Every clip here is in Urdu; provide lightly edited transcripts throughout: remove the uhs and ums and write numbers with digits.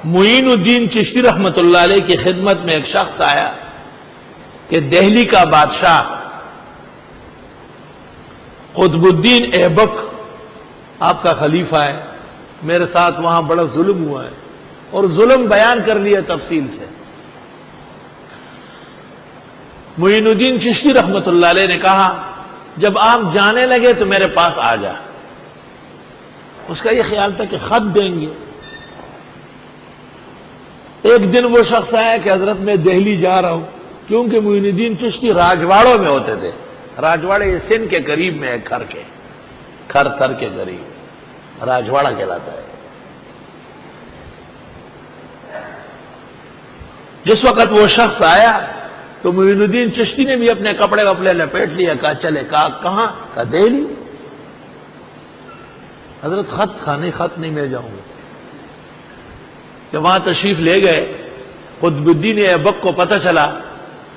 معین الدین چشتی رحمۃ اللہ علیہ کی خدمت میں ایک شخص آیا کہ دہلی کا بادشاہ قطب الدین ایبک آپ کا خلیفہ ہے، میرے ساتھ وہاں بڑا ظلم ہوا ہے، اور ظلم بیان کر لیا تفصیل سے۔ معین الدین چشتی رحمۃ اللہ علیہ نے کہا جب آپ جانے لگے تو میرے پاس آ جا۔ اس کا یہ خیال تھا کہ خط دیں گے۔ ایک دن وہ شخص آیا کہ حضرت میں دہلی جا رہا ہوں، کیونکہ معین الدین چشتی راجواڑوں میں ہوتے تھے۔ راجواڑے یہ سندھ کے قریب میں ہے، کھر تھر کے قریب راجواڑہ کہلاتا ہے۔ جس وقت وہ شخص آیا تو معین الدین چشتی نے بھی اپنے کپڑے وپڑے لپیٹ لیا، کہا چلے، کہا کہاں؟ کہا دہلی۔ حضرت خط نہیں میں جاؤں گا۔ جب وہاں تشریف لے گئے، قطب الدین ایبک کو پتہ چلا،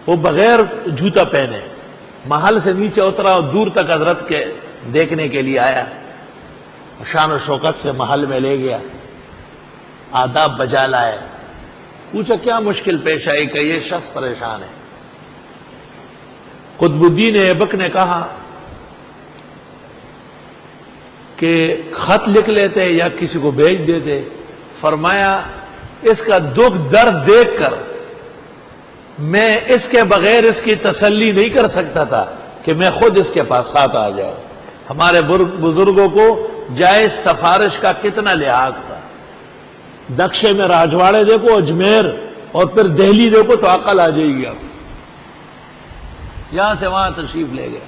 وہ بغیر جوتا پہنے محل سے نیچے اترا اور دور تک حضرت کے دیکھنے کے لیے آیا، شان و شوکت سے محل میں لے گیا، آداب بجا لائے، پوچھا کیا مشکل پیش آئی کہ یہ شخص پریشان ہے۔ قطب الدین ایبک نے کہا کہ خط لکھ لیتے یا کسی کو بھیج دیتے۔ فرمایا اس کا دکھ درد دیکھ کر میں اس کے بغیر اس کی تسلی نہیں کر سکتا تھا کہ میں خود اس کے پاس ساتھ آ جاؤں۔ ہمارے بزرگوں کو جائز سفارش کا کتنا لحاظ تھا۔ نقشے میں راجواڑے دیکھو، اجمیر، اور پھر دہلی دیکھو تو عقل آ جائے گی آپ۔ یہاں سے وہاں تشریف لے گئے۔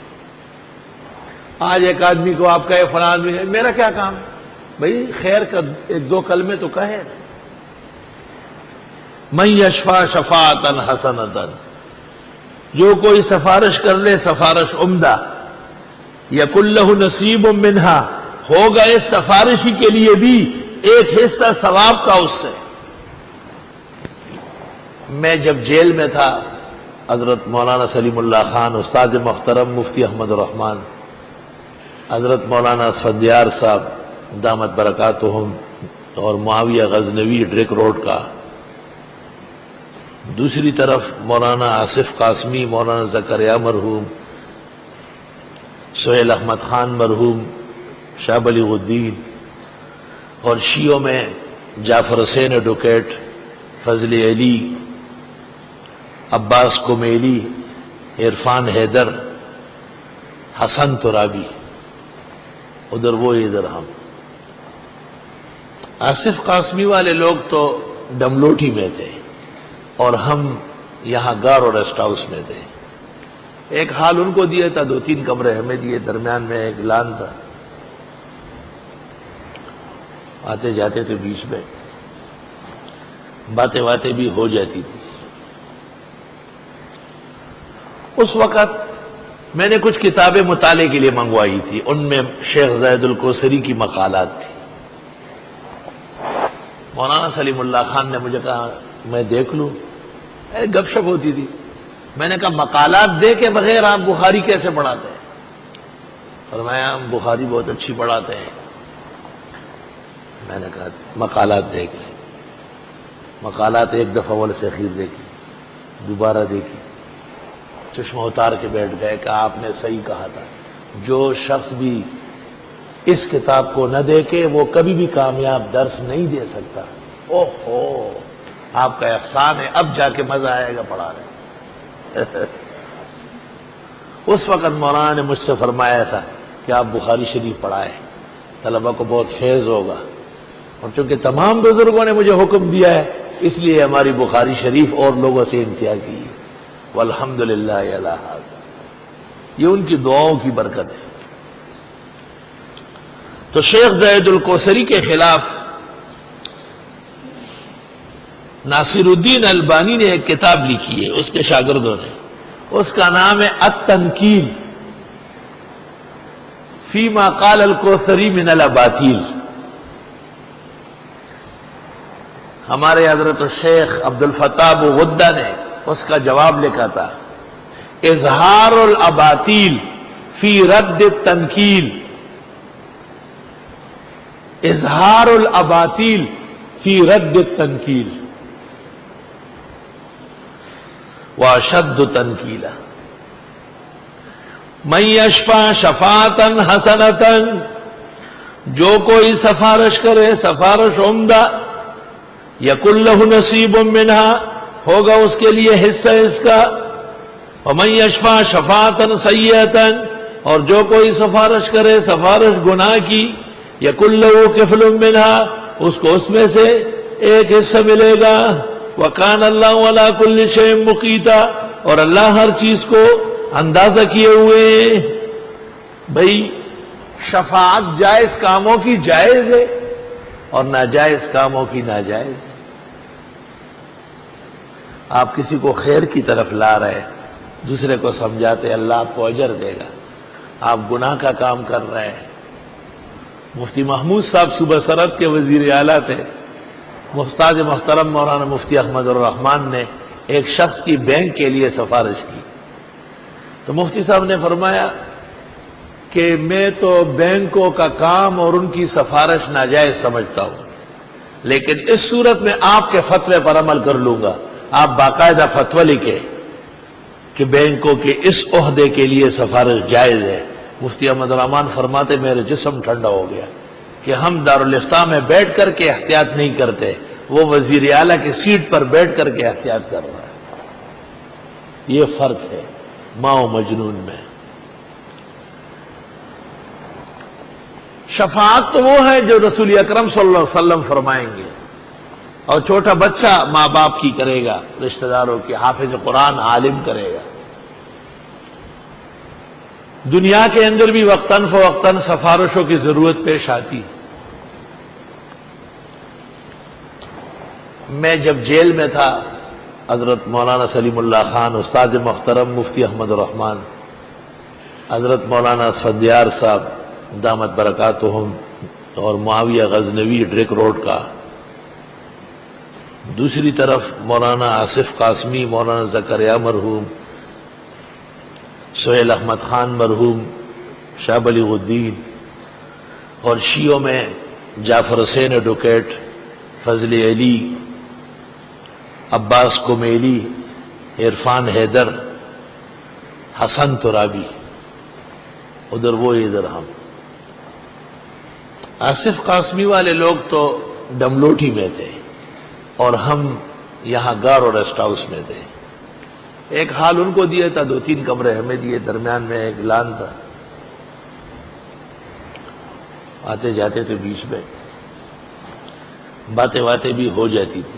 آج ایک آدمی کو آپ کہے فلاں آدمی، میرا کیا کام؟ بھئی خیر کا ایک دو کلمے تو کہے۔ من یشفع شفاعتا حسنتا، جو کوئی سفارش کر لے سفارش عمدہ، یکن لہ نصیب منہا، ہوگا اس سفارشی کے لیے بھی ایک حصہ ثواب کا اس سے۔ میں جب جیل میں تھا، حضرت مولانا سلیم اللہ خان، استاد محترم مفتی احمد الرحمن، حضرت مولانا اسفندیار صاحب دامت برکاتہم، اور معاویہ غزنوی ڈرک روڈ کا، دوسری طرف مولانا آصف قاسمی، مولانا زکریا مرحوم، سہیل احمد خان مرحوم، شاہ بلیغ الدین، اور شیعوں میں جعفر حسین ایڈوکیٹ، فضل علی، عباس کمیلی، عرفان حیدر، حسن ترابی، ادھر وہ ادھر ہم۔ آصف قاسمی والے لوگ تو ڈملوٹی میں تھے اور ہم یہاں گارو ریسٹ ہاؤس میں تھے۔ ایک حال ان کو دیا تھا، 2-3 کمرے ہمیں دیے، درمیان میں ایک لان تھا، آتے جاتے تھے، بیچ میں باتیں بھی ہو جاتی تھی۔ اس وقت میں نے کچھ کتابیں مطالعے کے لیے منگوائی تھی، ان میں شیخ زید الکوثری کی مقالات تھی۔ مولانا سلیم اللہ خان نے مجھے کہا میں دیکھ لوں، گپ شپ ہوتی تھی۔ میں نے کہا مقالات دے کے بغیر آپ بخاری کیسے پڑھاتے ہیں؟ فرمایا ہم بخاری بہت اچھی پڑھاتے ہیں۔ میں نے کہا مقالات دیکھ لیں۔ مقالات ایک دفعہ اول سے اخیر دیکھی، دوبارہ دیکھی، چشمہ اتار کے بیٹھ گئے کہ آپ نے صحیح کہا تھا، جو شخص بھی اس کتاب کو نہ دیکھے وہ کبھی بھی کامیاب درس نہیں دے سکتا۔ اوہو، آپ کا احسان ہے، اب جا کے مزہ آئے گا پڑھا رہے۔ اس وقت مولانا نے مجھ سے فرمایا تھا کہ آپ بخاری شریف پڑھائیں، طلبہ کو بہت فیض ہوگا، اور چونکہ تمام بزرگوں نے مجھے حکم دیا ہے اس لیے ہماری بخاری شریف اور لوگوں سے امتیازی ہے، والحمدللہ علی ھذا۔ یہ ان کی دعاؤں کی برکت ہے۔ تو شیخ زید الکوثری کے خلاف ناصر الدین البانی نے ایک کتاب لکھی ہے، اس کے شاگردوں نے، اس کا نام ہے التنکیل فیما قال الکوثری من الاباطیل۔ ہمارے حضرت الشیخ عبد الفتاح ابو غدہ نے اس کا جواب لکھا تھا، اظہار الاباطیل فی رد التنکیل، اظہار الاباطیل فی رد التنکیل واشد تنکیلا من یشفع شفاعتا حسنتا، جو کوئی سفارش کرے سفارش عمدہ، یکن لہ نصیب منہا، ہوگا اس کے لیے حصہ اس کا، ومن یشفع شفاعتا سیئتا، اور جو کوئی سفارش کرے سفارش گناہ کی، یکن لہ کفل منہا، اس کو اس میں سے ایک حصہ ملے گا، وکان اللہ علی کل شیء مقیتا، اور اللہ ہر چیز کو اندازہ کیے ہوئے ہیں۔ بھئی شفاعت جائز کاموں کی جائز ہے اور ناجائز کاموں کی ناجائز ہے۔ آپ کسی کو خیر کی طرف لا رہے، دوسرے کو سمجھاتے اللہ آپ کو اجر دے گا، آپ گناہ کا کام کر رہے ہیں۔ مفتی محمود صاحب صوبہ سرحد کے وزیر اعلیٰ تھے، استاد محترم مولانا مفتی احمد الرحمان نے ایک شخص کی بینک کے لیے سفارش کی، تو مفتی صاحب نے فرمایا کہ میں تو بینکوں کا کام اور ان کی سفارش ناجائز سمجھتا ہوں، لیکن اس صورت میں آپ کے فتوے پر عمل کر لوں گا۔ آپ باقاعدہ فتویٰ لکھے کہ بینکوں کے اس عہدے کے لیے سفارش جائز ہے۔ مفتی احمد الرحمان فرماتے میرے جسم ٹھنڈا ہو گیا کہ ہم دارالافتاء میں بیٹھ کر کے احتیاط نہیں کرتے، وہ وزیر اعلیٰ کی سیٹ پر بیٹھ کر کے احتیاط کر رہا ہے۔ یہ فرق ہے ماں و مجنون میں۔ شفاعت تو وہ ہے جو رسول اکرم صلی اللہ علیہ وسلم فرمائیں گے، اور چھوٹا بچہ ماں باپ کی کرے گا، رشتہ داروں کی، حافظ قرآن عالم کرے گا۔ دنیا کے اندر بھی وقتاً فوقتاً سفارشوں کی ضرورت پیش آتی۔ میں جب جیل میں تھا، حضرت مولانا سلیم اللہ خان، استاد محترم مفتی احمد الرحمان، حضرت مولانا اسفندیار صاحب دامت برکاتہم، اور معاویہ غزنوی ڈرک روڈ کا، دوسری طرف مولانا آصف قاسمی، مولانا زکریا مرحوم، سہیل احمد خان مرحوم، شاہ بلیغ الدین، اور شیعوں میں جعفر حسین ایڈوکیٹ، فضل علی، عباس کمیلی، عرفان حیدر، حسن ترابی، ادھر وہ ادھر ہم۔ آصف قاسمی والے لوگ تو ڈملوٹھی میں تھے اور ہم یہاں گارو ریسٹ ہاؤس میں تھے۔ ایک حال ان کو دیا تھا، 2-3 کمرے ہمیں دیے، درمیان میں ایک لان تھا، آتے جاتے تھے، بیچ میں باتیں بھی ہو جاتی تھی۔